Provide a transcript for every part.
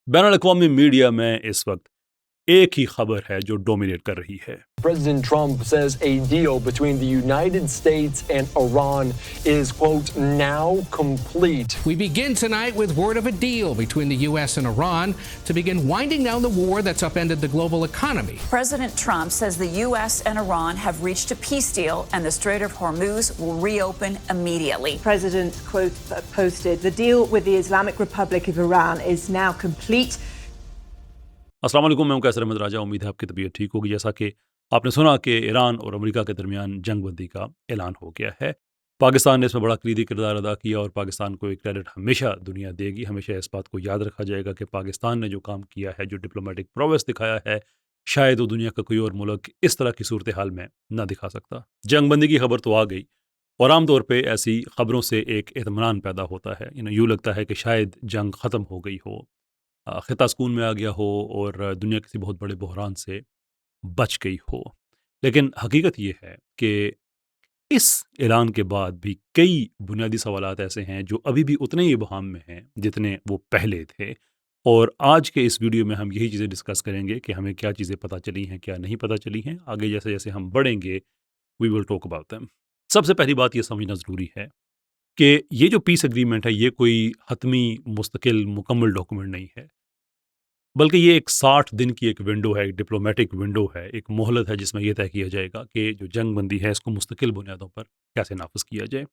بین الاقوامی میڈیا میں اس وقت ایک ہی خبر ہے جو ڈومینیٹ کر رہی ہے. President Trump says a deal between the United States and Iran is, quote, now complete. We begin tonight with word of a deal between the U.S. and Iran to begin winding down the war that's upended the global economy. President Trump says the U.S. and Iran have reached a peace deal and the Strait of Hormuz will reopen immediately. President, quote, posted, the deal with the Islamic Republic of Iran is now complete. السلام علیکم، میں ہوں کیسر احمد راجہ. امید ہے آپ کی طبیعت ٹھیک ہوگی. جیسا کہ آپ نے سنا کہ ایران اور امریکہ کے درمیان جنگ بندی کا اعلان ہو گیا ہے. پاکستان نے اس میں بڑا کلیدی کردار ادا کیا اور پاکستان کو ایک کریڈٹ ہمیشہ دنیا دے گی. ہمیشہ اس بات کو یاد رکھا جائے گا کہ پاکستان نے جو کام کیا ہے، جو ڈپلومیٹک پروگریس دکھایا ہے، شاید وہ دنیا کا کوئی اور ملک اس طرح کی صورتحال میں نہ دکھا سکتا. جنگ بندی کی خبر تو آ گئی اور عام طور پہ ایسی خبروں سے ایک اطمینان پیدا ہوتا ہے. یوں لگتا ہے کہ شاید جنگ ختم ہو گئی ہو، خطہ سکون میں آ گیا ہو اور دنیا کسی بہت بڑے بحران سے بچ گئی ہو. لیکن حقیقت یہ ہے کہ اس اعلان کے بعد بھی کئی بنیادی سوالات ایسے ہیں جو ابھی بھی اتنے ہی ابہام میں ہیں جتنے وہ پہلے تھے. اور آج کے اس ویڈیو میں ہم یہی چیزیں ڈسکس کریں گے کہ ہمیں کیا چیزیں پتہ چلی ہیں، کیا نہیں پتہ چلی ہیں. آگے جیسے جیسے ہم بڑھیں گے وی ول ٹاک اباؤٹ دیم. سب سے پہلی بات یہ سمجھنا ضروری ہے کہ یہ جو پیس اگریمنٹ ہے یہ کوئی حتمی مستقل مکمل ڈاکومنٹ نہیں ہے، بلکہ یہ ایک 60 دن کی ایک ونڈو ہے، ایک ڈپلومیٹک ونڈو ہے، ایک مہلت ہے جس میں یہ طے کیا جائے گا کہ جو جنگ بندی ہے اس کو مستقل بنیادوں پر کیسے نافذ کیا جائے.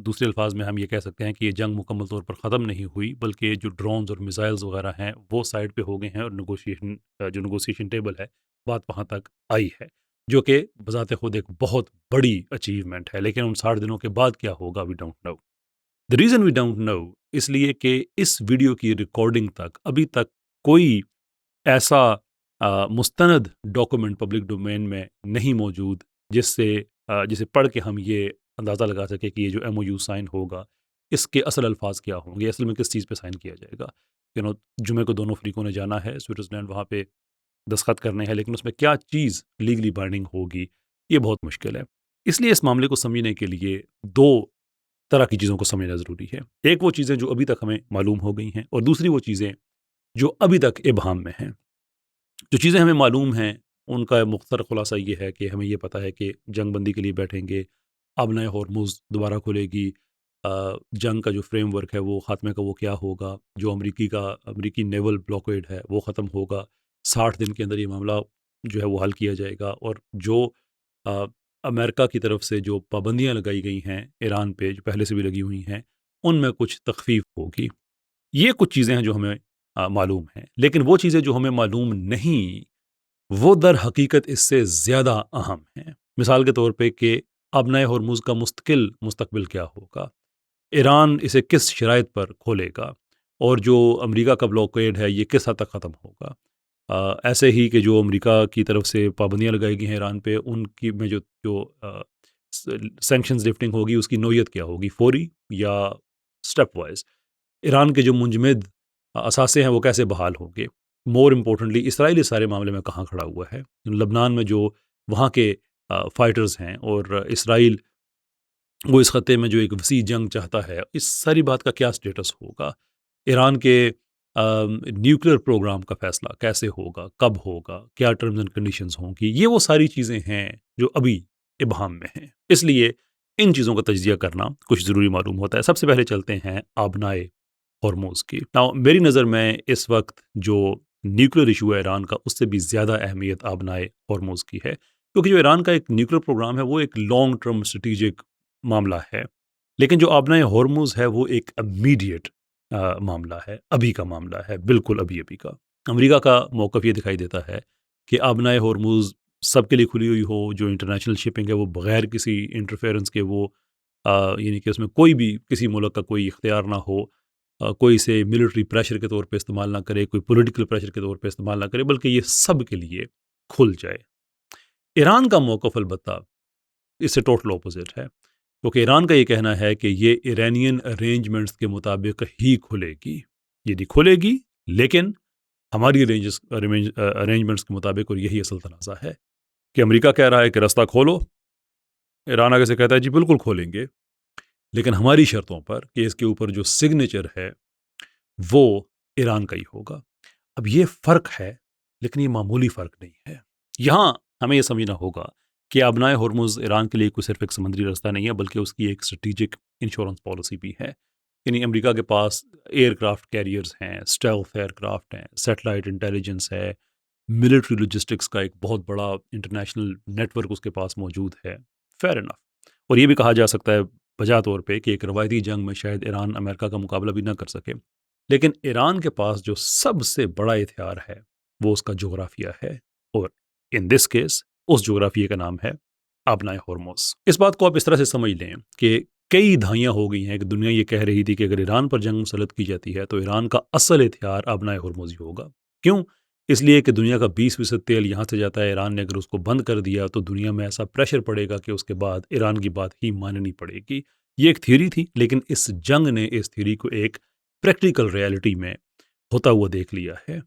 دوسرے الفاظ میں ہم یہ کہہ سکتے ہیں کہ یہ جنگ مکمل طور پر ختم نہیں ہوئی، بلکہ جو ڈرونز اور میزائلز وغیرہ ہیں وہ سائڈ پہ ہو گئے ہیں اور نیگوشیشن ٹیبل ہے بات وہاں تک آئی ہے، جو کہ بذات خود ایک بہت بڑی اچیومنٹ ہے. لیکن ان 60 دنوں کے بعد کیا ہوگا we don't know. The reason we don't know اس لیے کہ اس ویڈیو کی ریکارڈنگ تک ابھی تک کوئی ایسا مستند ڈاکومنٹ پبلک ڈومین میں نہیں موجود جسے پڑھ کے ہم یہ اندازہ لگا سکے کہ یہ جو ایم او یو سائن ہوگا اس کے اصل الفاظ کیا ہوں گے، اصل میں کس چیز پہ سائن کیا جائے گا. جمعے کو دونوں فریقوں نے جانا ہے سوئٹزرلینڈ، وہاں پہ دستخط کرنے ہیں، لیکن اس میں کیا چیز لیگلی بائنڈنگ ہوگی یہ بہت مشکل ہے. اس لیے اس معاملے کو سمجھنے کے لیے دو طرح کی چیزوں کو سمجھنا ضروری ہے. ایک وہ چیزیں جو ابھی تک ہمیں معلوم ہو گئی ہیں، اور دوسری وہ چیزیں جو ابھی تک ابہام میں ہیں. جو چیزیں ہمیں معلوم ہیں ان کا مختصر خلاصہ یہ ہے کہ ہمیں یہ پتہ ہے کہ جنگ بندی کے لیے بیٹھیں گے، آبنائے ہورموز دوبارہ کھلے گی، جنگ کا جو فریم ورک ہے وہ خاتمے کا وہ کیا ہوگا، جو امریکی نیول بلاکیڈ ہے وہ ختم ہوگا، 60 دن کے اندر یہ معاملہ جو ہے وہ حل کیا جائے گا، اور جو امریکہ کی طرف سے جو پابندیاں لگائی گئی ہیں ایران پہ، جو پہلے سے بھی لگی ہوئی ہیں، ان میں کچھ تخفیف ہوگی. یہ کچھ چیزیں ہیں جو ہمیں معلوم ہیں. لیکن وہ چیزیں جو ہمیں معلوم نہیں وہ در حقیقت اس سے زیادہ اہم ہیں. مثال کے طور پہ کہ آبنائے ہرمز کا مستقبل کیا ہوگا، ایران اسے کس شرائط پر کھولے گا، اور جو امریکہ کا بلاکیڈ ہے یہ کس حد تک ختم ہوگا. ایسے ہی کہ جو امریکہ کی طرف سے پابندیاں لگائی گئی ہیں ایران پہ، ان کی میں جو سینکشنز لفٹنگ ہوگی اس کی نوعیت کیا ہوگی، فوری یا سٹیپ وائز. ایران کے جو منجمد اثاثے ہیں وہ کیسے بحال ہوں گے. مور امپورٹنٹلی اسرائیل اس سارے معاملے میں کہاں کھڑا ہوا ہے. لبنان میں جو وہاں کے فائٹرز ہیں اور اسرائیل وہ اس خطے میں جو ایک وسیع جنگ چاہتا ہے، اس ساری بات کا کیا سٹیٹس ہوگا. ایران کے نیوکلیئر پروگرام کا فیصلہ کیسے ہوگا، کب ہوگا، کیا ٹرمز اینڈ کنڈیشنز ہوں گی. یہ وہ ساری چیزیں ہیں جو ابھی ابہام میں ہیں. اس لیے ان چیزوں کا تجزیہ کرنا کچھ ضروری معلوم ہوتا ہے. سب سے پہلے چلتے ہیں آبنائے ہرمز کی. میری نظر میں اس وقت جو نیوکلیئر ایشو ہے ایران کا، اس سے بھی زیادہ اہمیت آبنائے ہرمز کی ہے، کیونکہ جو ایران کا ایک نیوکلیئر پروگرام ہے وہ ایک لانگ ٹرم اسٹریٹجک معاملہ ہے، لیکن جو آبنائے ہرمز ہے وہ ایک امیڈیٹ معاملہ ہے، ابھی کا معاملہ ہے، بالکل ابھی کا. امریکہ کا موقف یہ دکھائی دیتا ہے کہ آبنائے ہرمز سب کے لیے کھلی ہوئی ہو، جو انٹرنیشنل شپنگ ہے وہ بغیر کسی انٹرفیئرنس کے وہ یعنی کہ اس میں کوئی بھی کسی ملک کا کوئی اختیار نہ ہو، کوئی اسے ملٹری پریشر کے طور پہ استعمال نہ کرے، کوئی پولیٹیکل پریشر کے طور پہ استعمال نہ کرے، بلکہ یہ سب کے لیے کھل جائے. ایران کا موقف البتہ اس سے ٹوٹل اپوزٹ ہے، کیونکہ ایران کا یہ کہنا ہے کہ یہ ایرانین ارینجمنٹس کے مطابق ہی کھلے گی. یہ نہیں کھلے گی لیکن ہماری ارینجمنٹس کے مطابق، اور یہی اصل تنازع ہے کہ امریکہ کہہ رہا ہے کہ راستہ کھولو، ایران آگے سے کہتا ہے جی بالکل کھولیں گے، لیکن ہماری شرطوں پر کہ اس کے اوپر جو سگنیچر ہے وہ ایران کا ہی ہوگا. اب یہ فرق ہے لیکن یہ معمولی فرق نہیں ہے. یہاں ہمیں یہ سمجھنا ہوگا کہ آبنائے ہرمز ایران کے لیے کوئی صرف ایک سمندری راستہ نہیں ہے بلکہ اس کی ایک اسٹریٹجک انشورنس پالیسی بھی ہے. یعنی امریکہ کے پاس ایئر کرافٹ کیریئرز ہیں، اسٹیلتھ ایئر کرافٹ ہیں، سیٹلائٹ انٹیلیجنس ہے، ملٹری لاجسٹکس کا ایک بہت بڑا انٹرنیشنل نیٹ ورک اس کے پاس موجود ہے. Fair enough. اور یہ بھی کہا جا سکتا ہے بجا طور پہ کہ ایک روایتی جنگ میں شاید ایران امریکہ کا مقابلہ بھی نہ کر سکے، لیکن ایران کے پاس جو سب سے بڑا ہتھیار ہے وہ اس کا جغرافیہ ہے، اور ان دس کیس اس جغرافیہ کا نام ہے آبنائے ہرمز. اس بات کو آپ اس طرح سے سمجھ لیں کہ کئی دہائیاں ہو گئی ہیں کہ دنیا یہ کہہ رہی تھی کہ اگر ایران پر جنگ مسلط کی جاتی ہے تو ایران کا اصل ہتھیار آبنائے ہرمز ہی ہوگا. کیوں؟ اس لیے کہ دنیا کا 20% تیل یہاں سے جاتا ہے. ایران نے اگر اس کو بند کر دیا تو دنیا میں ایسا پریشر پڑے گا کہ اس کے بعد ایران کی بات ہی ماننی پڑے گی. یہ ایک تھیوری تھی، لیکن اس جنگ نے اس تھیوری کو ایک پریکٹیکل ریالٹی میں ہوتا ہوا دیکھ لیا ہے.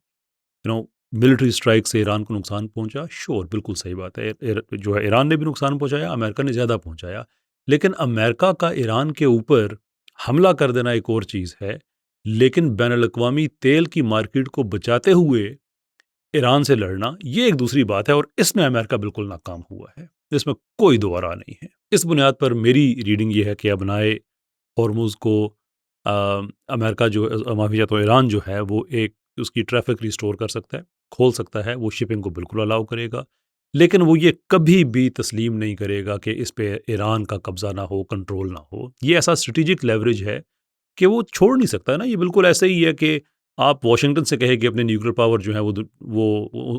ملٹری اسٹرائک سے ایران کو نقصان پہنچا، شور بالکل صحیح بات ہے. جو ہے ایران نے بھی نقصان پہنچایا، امریکہ نے زیادہ پہنچایا. لیکن امریکہ کا ایران کے اوپر حملہ کر دینا ایک اور چیز ہے، لیکن بین الاقوامی تیل کی مارکیٹ کو بچاتے ہوئے ایران سے لڑنا یہ ایک دوسری بات ہے، اور اس میں امریکہ بالکل ناکام ہوا ہے. اس میں کوئی دوبارہ نہیں ہے. اس بنیاد پر میری ریڈنگ یہ ہے کہ آبنائے ہرمز کو امریکہ جو معافی چاہتا ہوں ایران جو ہے وہ ایک اس کی ٹریفک ریسٹور کر سکتا ہے، کھول سکتا ہے، وہ شپنگ کو بالکل الاؤ کرے گا، لیکن وہ یہ کبھی بھی تسلیم نہیں کرے گا کہ اس پہ ایران کا قبضہ نہ ہو، کنٹرول نہ ہو. یہ ایسا اسٹریٹجک لیوریج ہے کہ وہ چھوڑ نہیں سکتا نا. یہ بالکل ایسے ہی ہے کہ آپ واشنگٹن سے کہیں کہ اپنے نیوکلیر پاور جو ہے وہ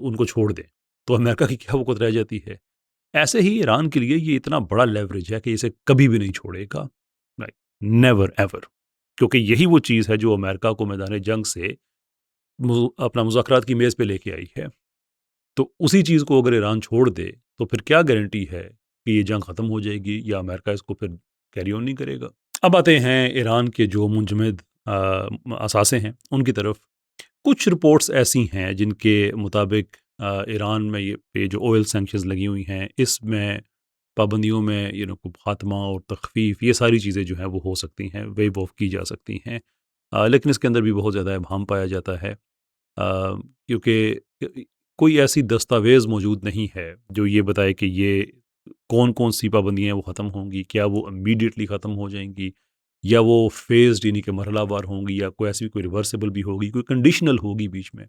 ان کو چھوڑ دیں تو امریکہ کی کیا وقت رہ جاتی ہے. ایسے ہی ایران کے لیے یہ اتنا بڑا لیوریج ہے کہ اسے کبھی بھی نہیں چھوڑے گا، نیور ایور. کیونکہ یہی وہ چیز ہے جو امریکہ کو میدان جنگ سے اپنا مذاکرات کی میز پہ لے کے آئی ہے. تو اسی چیز کو اگر ایران چھوڑ دے تو پھر کیا گارنٹی ہے کہ یہ جنگ ختم ہو جائے گی یا امریکہ اس کو پھر کیری آن نہیں کرے گا. اب آتے ہیں ایران کے جو منجمد اثاثے ہیں ان کی طرف. کچھ رپورٹس ایسی ہیں جن کے مطابق ایران میں یہ جو آئل سینکشنز لگی ہوئی ہیں اس میں پابندیوں میں خاتمہ اور تخفیف یہ ساری چیزیں جو ہیں وہ ہو سکتی ہیں، ویو آف کی جا سکتی ہیں. لیکن اس کے اندر بھی بہت زیادہ ابہام پایا جاتا ہے، کیونکہ کوئی ایسی دستاویز موجود نہیں ہے جو یہ بتائے کہ یہ کون کون سی پابندیاں وہ ختم ہوں گی، کیا وہ امیڈیٹلی ختم ہو جائیں گی یا وہ فیزڈ یعنی کہ مرحلہ وار ہوں گی، یا کوئی ایسی کوئی ریورسیبل بھی ہوگی، کوئی کنڈیشنل ہوگی بیچ میں.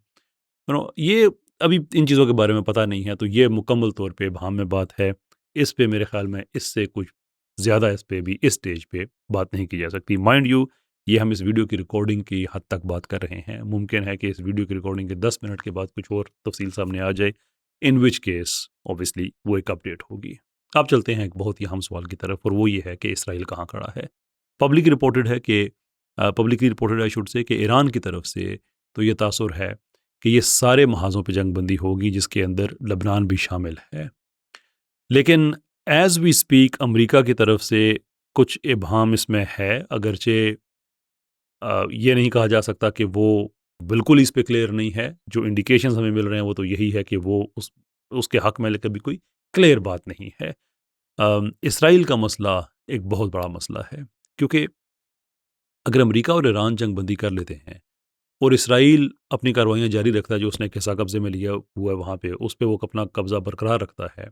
یہ ابھی ان چیزوں کے بارے میں پتہ نہیں ہے، تو یہ مکمل طور پہ ابہام میں بات ہے. اس پہ میرے خیال میں اس سے کچھ زیادہ اس پہ بھی اس سٹیج پہ بات نہیں کی جا سکتی. مائنڈ یو یہ ہم اس ویڈیو کی ریکارڈنگ کی حد تک بات کر رہے ہیں، ممکن ہے کہ اس ویڈیو کی ریکارڈنگ کے 10 منٹ کے بعد کچھ اور تفصیل سامنے آ جائے، ان وچ کیس اوبیسلی وہ ایک اپڈیٹ ہوگی. آپ چلتے ہیں ایک بہت ہی اہم سوال کی طرف، اور وہ یہ ہے کہ اسرائیل کہاں کھڑا ہے. پبلکلی رپورٹڈ شوڈ سے کہ ایران کی طرف سے تو یہ تاثر ہے کہ یہ سارے محاذوں پہ جنگ بندی ہوگی جس کے اندر لبنان بھی شامل ہے. لیکن ایز وی اسپیک امریکہ کی طرف سے کچھ ابہام اس میں ہے، اگرچہ یہ نہیں کہا جا سکتا کہ وہ بالکل اس پہ کلیئر نہیں ہے. جو انڈیکیشنز ہمیں مل رہے ہیں وہ تو یہی ہے کہ وہ اس کے حق میں کبھی کوئی کلیئر بات نہیں ہے. اسرائیل کا مسئلہ ایک بہت بڑا مسئلہ ہے، کیونکہ اگر امریکہ اور ایران جنگ بندی کر لیتے ہیں اور اسرائیل اپنی کارروائیاں جاری رکھتا ہے، جو اس نے ایک حصہ قبضے میں لیا ہوا ہے وہاں پہ، اس پہ وہ اپنا قبضہ برقرار رکھتا ہے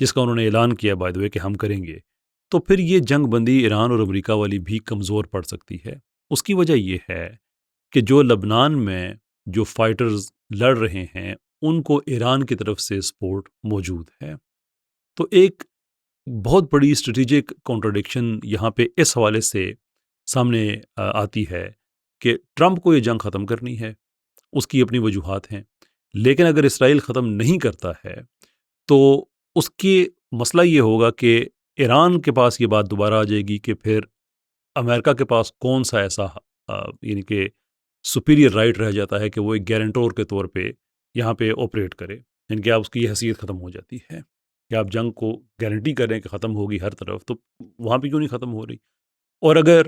جس کا انہوں نے اعلان کیا بائی دی وے کہ ہم کریں گے، تو پھر یہ جنگ بندی ایران اور امریکہ والی بھی کمزور پڑ سکتی ہے. اس کی وجہ یہ ہے کہ جو لبنان میں جو فائٹرز لڑ رہے ہیں ان کو ایران کی طرف سے سپورٹ موجود ہے. تو ایک بہت بڑی اسٹریٹجک کانٹرڈکشن یہاں پہ اس حوالے سے سامنے آتی ہے کہ ٹرمپ کو یہ جنگ ختم کرنی ہے، اس کی اپنی وجوہات ہیں، لیکن اگر اسرائیل ختم نہیں کرتا ہے تو اس کی مسئلہ یہ ہوگا کہ ایران کے پاس یہ بات دوبارہ آ جائے گی کہ پھر امریکہ کے پاس کون سا ایسا یعنی کہ سپیریئر رائٹ رہ جاتا ہے کہ وہ ایک گارنٹور کے طور پہ یہاں پہ آپریٹ کرے. یعنی کہ آپ اس کی یہ حیثیت ختم ہو جاتی ہے کہ آپ جنگ کو گارنٹی کریں کہ ختم ہوگی ہر طرف، تو وہاں پہ کیوں نہیں ختم ہو رہی. اور اگر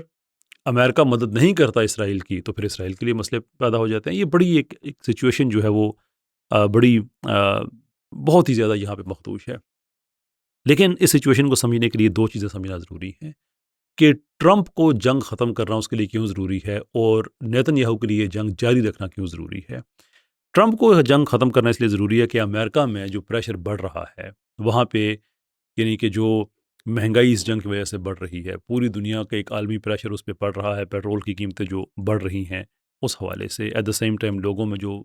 امریکہ مدد نہیں کرتا اسرائیل کی تو پھر اسرائیل کے لیے مسئلے پیدا ہو جاتے ہیں. یہ بڑی ایک سچویشن جو ہے وہ بڑی بہت ہی زیادہ یہاں پہ مخدوش ہے. لیکن اس سچویشن کو سمجھنے کے لیے دو چیزیں سمجھنا ضروری ہیں. کہ ٹرمپ کو جنگ ختم کرنا اس کے لیے کیوں ضروری ہے اور نیتن یاہو کے لیے جنگ جاری رکھنا کیوں ضروری ہے. ٹرمپ کو جنگ ختم کرنا اس لیے ضروری ہے کہ امریکہ میں جو پریشر بڑھ رہا ہے وہاں پہ، یعنی کہ جو مہنگائی اس جنگ کی وجہ سے بڑھ رہی ہے، پوری دنیا کا ایک عالمی پریشر اس پہ پڑ رہا ہے، پیٹرول کی قیمتیں جو بڑھ رہی ہیں اس حوالے سے، ایٹ دا سیم ٹائم لوگوں میں جو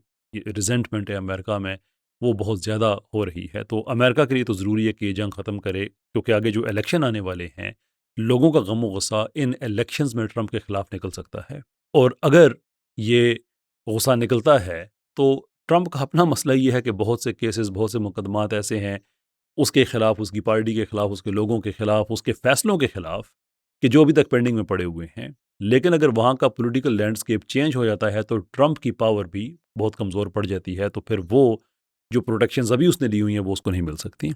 ریزنٹمنٹ ہے امریکہ میں وہ بہت زیادہ ہو رہی ہے. تو امریکہ کے لیے تو ضروری ہے کہ یہ جنگ ختم کرے، کیونکہ آگے جو الیکشن آنے والے ہیں لوگوں کا غم و غصہ ان الیکشنز میں ٹرمپ کے خلاف نکل سکتا ہے. اور اگر یہ غصہ نکلتا ہے تو ٹرمپ کا اپنا مسئلہ یہ ہے کہ بہت سے کیسز، بہت سے مقدمات ایسے ہیں اس کے خلاف، اس کی پارٹی کے خلاف، اس کے لوگوں کے خلاف، اس کے فیصلوں کے خلاف کہ جو ابھی تک پینڈنگ میں پڑے ہوئے ہیں. لیکن اگر وہاں کا پولیٹیکل لینڈسکیپ چینج ہو جاتا ہے تو ٹرمپ کی پاور بھی بہت کمزور پڑ جاتی ہے، تو پھر وہ جو پروٹیکشنز ابھی اس نے لی ہوئی ہیں وہ اس کو نہیں مل سکتی.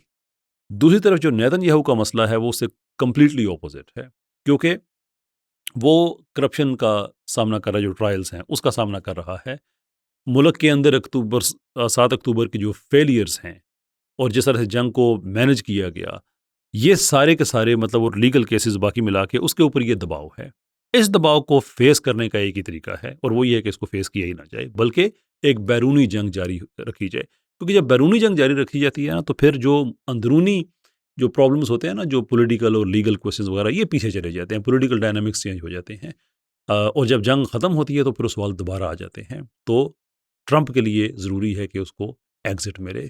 دوسری طرف جو نیتن یاہو کا مسئلہ ہے وہ اس سے کمپلیٹلی اپوزٹ ہے، کیونکہ وہ کرپشن کا سامنا کر رہا ہے، جو ٹرائلز ہیں اس کا سامنا کر رہا ہے. ملک کے اندر 7 اکتوبر کی جو فیلیئرز ہیں اور جس طرح سے جنگ کو مینج کیا گیا، یہ سارے کے سارے مطلب اور لیگل کیسز باقی ملا کے اس کے اوپر یہ دباؤ ہے. اس دباؤ کو فیس کرنے کا ایک ہی طریقہ ہے اور وہ یہ ہے کہ اس کو فیس کیا ہی نہ جائے، بلکہ ایک بیرونی جنگ جاری رکھی جائے. کیونکہ جب بیرونی جنگ جاری رکھی جاتی ہے نا تو پھر جو اندرونی جو پرابلمس ہوتے ہیں نا، جو پولیٹیکل اور لیگل کوشچنز وغیرہ، یہ پیچھے چلے جاتے ہیں، پولیٹیکل ڈائنامکس چینج ہو جاتے ہیں، اور جب جنگ ختم ہوتی ہے تو پھر وہ سوال دوبارہ آ جاتے ہیں. تو ٹرمپ کے لیے ضروری ہے کہ اس کو ایگزٹ ملے،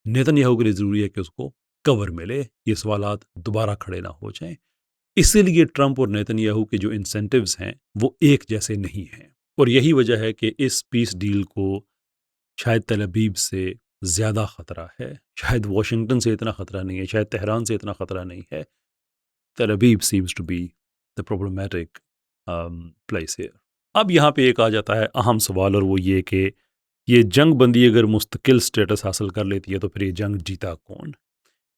نیتن یاہو کے لیے ضروری ہے کہ اس کو کور ملے، یہ سوالات دوبارہ کھڑے نہ ہو جائیں. اسی لیے ٹرمپ اور نیتن یاہو کے جو انسینٹیوز ہیں وہ ایک جیسے نہیں ہیں، اور یہی وجہ ہے کہ اس پیس ڈیل کو شاید تل ابیب سے زیادہ خطرہ ہے، شاید واشنگٹن سے اتنا خطرہ نہیں ہے، شاید تہران سے اتنا خطرہ نہیں ہے. Tel Aviv seems to be the problematic place here. اب یہاں پہ ایک آ جاتا ہے اہم سوال، اور وہ یہ کہ یہ جنگ بندی اگر مستقل سٹیٹس حاصل کر لیتی ہے تو پھر یہ جنگ جیتا کون؟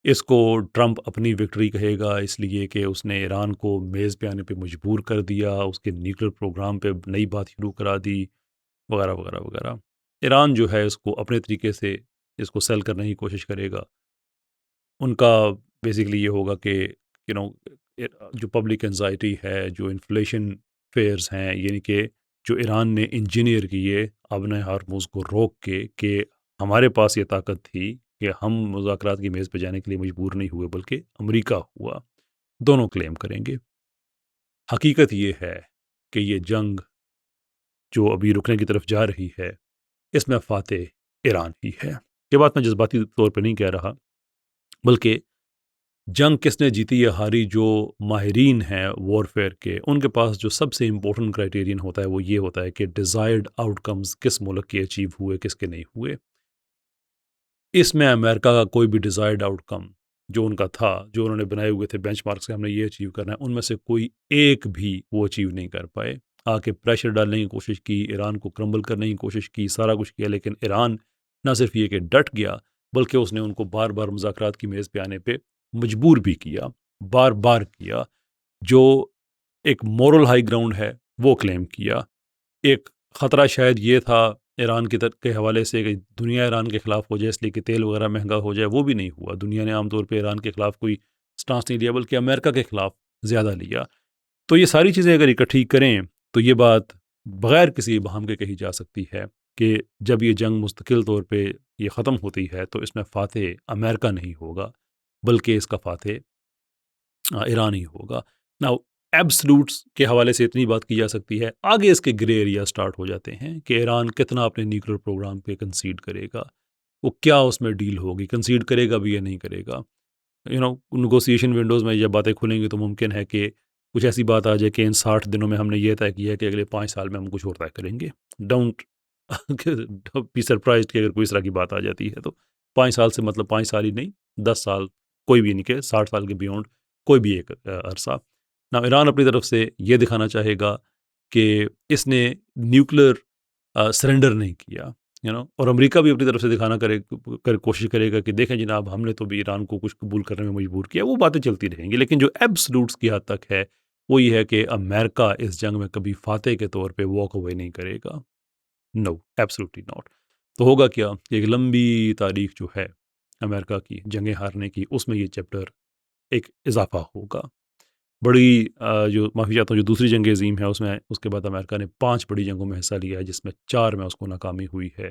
اس کو ٹرمپ اپنی وکٹری کہے گا اس لیے کہ اس نے ایران کو میز پہ آنے پہ مجبور کر دیا، اس کے نیوکلیر پروگرام پہ نئی بات شروع کرا دی، وغیرہ وغیرہ وغیرہ. ایران جو ہے اس کو اپنے طریقے سے اس کو سیل کرنے کی کوشش کرے گا. ان کا بیسیکلی یہ ہوگا کہ جو پبلک انزائٹی ہے، جو انفلیشن فیئرز ہیں، یعنی کہ جو ایران نے انجینئر کیے ابن ہارموز کو روک کے، کہ ہمارے پاس یہ طاقت تھی کہ ہم مذاکرات کی میز پہ جانے کے لیے مجبور نہیں ہوئے بلکہ امریکہ ہوا. دونوں کلیم کریں گے. حقیقت یہ ہے کہ یہ جنگ جو ابھی رکنے کی طرف جا رہی ہے اس میں فاتح ایران ہی ہے. یہ بات میں جذباتی طور پہ نہیں کہہ رہا، بلکہ جنگ کس نے جیتی یا ہاری، جو ماہرین ہیں وار فیئر کے، ان کے پاس جو سب سے امپورٹنٹ کرائٹیرین ہوتا ہے وہ یہ ہوتا ہے کہ ڈیزائرڈ آؤٹ کمز کس ملک کے اچیو ہوئے، کس کے نہیں ہوئے. اس میں امریکہ کا کوئی بھی ڈیزائرڈ آؤٹ کم جو ان کا تھا، جو انہوں نے بنائے ہوئے تھے بینچ مارکس کہ ہم نے یہ اچیو کرنا ہے، ان میں سے کوئی ایک بھی وہ اچیو نہیں کر پائے. آ کے پریشر ڈالنے کی کوشش کی، ایران کو کرمبل کرنے کی کوشش کی، سارا کچھ کیا، لیکن ایران نہ صرف یہ کہ ڈٹ گیا بلکہ اس نے ان کو بار بار مذاکرات کی میز پہ آنے پہ مجبور بھی کیا، بار بار کیا. جو ایک مورل ہائی گراؤنڈ ہے وہ کلیم کیا. ایک خطرہ شاید یہ تھا ایران کے حوالے سے کہ دنیا ایران کے خلاف ہو جائے اس لیے کہ تیل وغیرہ مہنگا ہو جائے، وہ بھی نہیں ہوا. دنیا نے عام طور پہ ایران کے خلاف کوئی سٹانس نہیں لیا بلکہ امریکہ کے خلاف زیادہ لیا. تو یہ ساری چیزیں اگر اکٹھی کریں تو یہ بات بغیر کسی ابہام کے کہی جا سکتی ہے کہ جب یہ جنگ مستقل طور پہ یہ ختم ہوتی ہے تو اس میں فاتح امریکہ نہیں ہوگا بلکہ اس کا فاتح ایران ہی ہوگا. ناؤ ایبسلوٹس کے حوالے سے اتنی بات کی جا سکتی ہے، آگے اس کے گرے ایریا سٹارٹ ہو جاتے ہیں کہ ایران کتنا اپنے نیوکلیر پروگرام پہ کنسیڈ کرے گا، وہ کیا اس میں ڈیل ہوگی، کنسیڈ کرے گا بھی یا نہیں کرے گا. نیگوسیشن ونڈوز میں جب باتیں کھلیں گی تو ممکن ہے کہ کچھ ایسی بات آ جائے کہ ان 60 دنوں میں ہم نے یہ طے کیا ہے کہ اگلے 5 سال میں ہم کچھ اور طے کریں گے. ڈونٹ بی سرپرائزڈ کہ اگر کوئی اس طرح کی بات آ جاتی ہے تو 5 سال سے مطلب 5 سال ہی نہیں، 10 سال، کوئی بھی نہیں کہ 60 سال کے بیونڈ کوئی بھی ایک عرصہ. نا ایران اپنی طرف سے یہ دکھانا چاہے گا کہ اس نے نیوکلیر سرنڈر نہیں کیا، اور امریکہ بھی اپنی طرف سے دکھانا کوشش کرے گا کہ دیکھیں جناب ہم نے تو بھی ایران کو کچھ قبول کرنے میں مجبور کیا. وہ باتیں چلتی رہیں گی، لیکن جو ایبسلوٹس کی حد تک ہے وہ یہ ہے کہ امریکہ اس جنگ میں کبھی فاتح کے طور پہ واک اوے نہیں کرے گا. نو، ایبسلوٹلی ناٹ. تو ہوگا کیا، ایک لمبی تاریخ جو ہے امریکہ کی جنگیں ہارنے کی، اس میں یہ چیپٹر ایک اضافہ ہوگا. بڑی جو معافی چاہتا ہوں جو دوسری جنگ عظیم ہے اس کے بعد امریکہ نے 5 بڑی جنگوں میں حصہ لیا ہے، جس میں 4 میں اس کو ناکامی ہوئی ہے،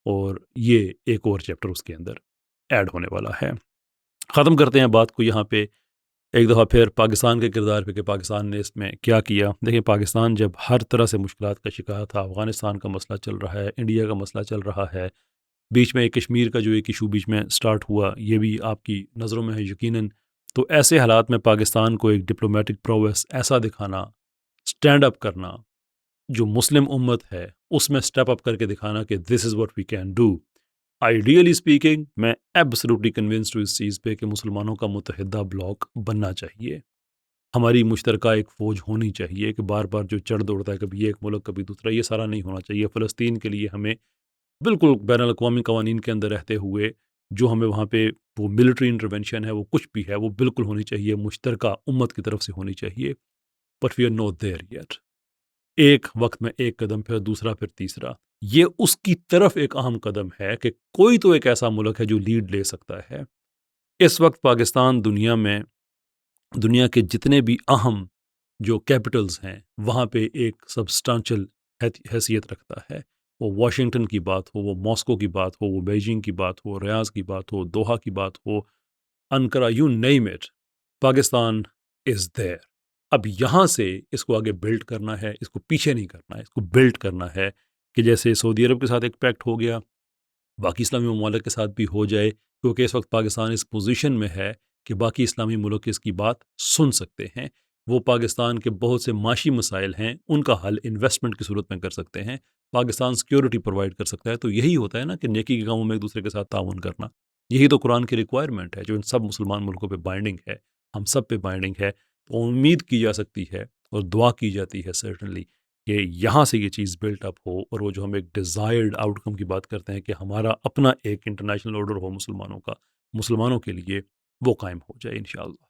اور یہ ایک اور چیپٹر اس کے اندر ایڈ ہونے والا ہے۔ ختم کرتے ہیں بات کو یہاں پہ ایک دفعہ پھر پاکستان کے کردار پہ کہ پاکستان نے اس میں کیا کیا۔ دیکھیں، پاکستان جب ہر طرح سے مشکلات کا شکار تھا، افغانستان کا مسئلہ چل رہا ہے، انڈیا کا مسئلہ چل رہا ہے، بیچ میں ایک کشمیر کا جو ایک ایشو بیچ میں سٹارٹ ہوا، یہ بھی آپ کی نظروں میں ہے یقیناً، تو ایسے حالات میں پاکستان کو ایک ڈپلومیٹک پرویس ایسا دکھانا، سٹینڈ اپ کرنا، جو مسلم امت ہے اس میں سٹیپ اپ کر کے دکھانا کہ this is what we can do. Ideally speaking میں ایبسلیوٹلی کنونسڈ ہوں اس چیز پہ کہ مسلمانوں کا متحدہ بلاک بننا چاہیے، ہماری مشترکہ ایک فوج ہونی چاہیے کہ بار بار جو چڑھ دوڑتا ہے کبھی ایک ملک کبھی دوسرا، یہ سارا نہیں ہونا چاہیے۔ فلسطین کے لیے ہمیں بالکل بین الاقوامی قوانین کے اندر رہتے ہوئے جو ہمیں وہاں پہ وہ ملٹری انٹرونشن ہے، وہ کچھ بھی ہے، وہ بالکل ہونی چاہیے، مشترکہ امت کی طرف سے ہونی چاہیے، but we are not there yet. ایک وقت میں ایک قدم، پھر دوسرا، پھر تیسرا، یہ اس کی طرف ایک اہم قدم ہے کہ کوئی تو ایک ایسا ملک ہے جو لیڈ لے سکتا ہے۔ اس وقت پاکستان دنیا کے جتنے بھی اہم جو کیپٹلز ہیں وہاں پہ ایک سبسٹانشل حیثیت رکھتا ہے، وہ واشنگٹن کی بات ہو، وہ ماسکو کی بات ہو، وہ بیجنگ کی بات ہو، ریاض کی بات ہو، دوحہ کی بات ہو، Ankara, you name it, Pakistan is there. اب یہاں سے اس کو آگے بلڈ کرنا ہے، اس کو پیچھے نہیں کرنا ہے، اس کو بلڈ کرنا ہے کہ جیسے سعودی عرب کے ساتھ ایک پیکٹ ہو گیا، باقی اسلامی ممالک کے ساتھ بھی ہو جائے، کیونکہ اس وقت پاکستان اس پوزیشن میں ہے کہ باقی اسلامی ملک اس کی بات سن سکتے ہیں۔ وہ پاکستان کے بہت سے معاشی مسائل ہیں، ان کا حل انویسٹمنٹ کی صورت میں کر سکتے ہیں، پاکستان سیکیورٹی پرووائڈ کر سکتا ہے۔ تو یہی ہوتا ہے نا کہ نیکی کے کاموں میں ایک دوسرے کے ساتھ تعاون کرنا، یہی تو قرآن کی ریکوائرمنٹ ہے جو ان سب مسلمان ملکوں پہ بائنڈنگ ہے، ہم سب پہ بائنڈنگ ہے۔ تو امید کی جا سکتی ہے اور دعا کی جاتی ہے سرٹنلی کہ یہاں سے یہ چیز بلٹ اپ ہو، اور وہ جو ہم ایک ڈیزائرڈ آؤٹ کم کی بات کرتے ہیں کہ ہمارا اپنا ایک انٹرنیشنل آرڈر ہو مسلمانوں کا، مسلمانوں کے لیے، وہ قائم ہو جائے انشاءاللہ۔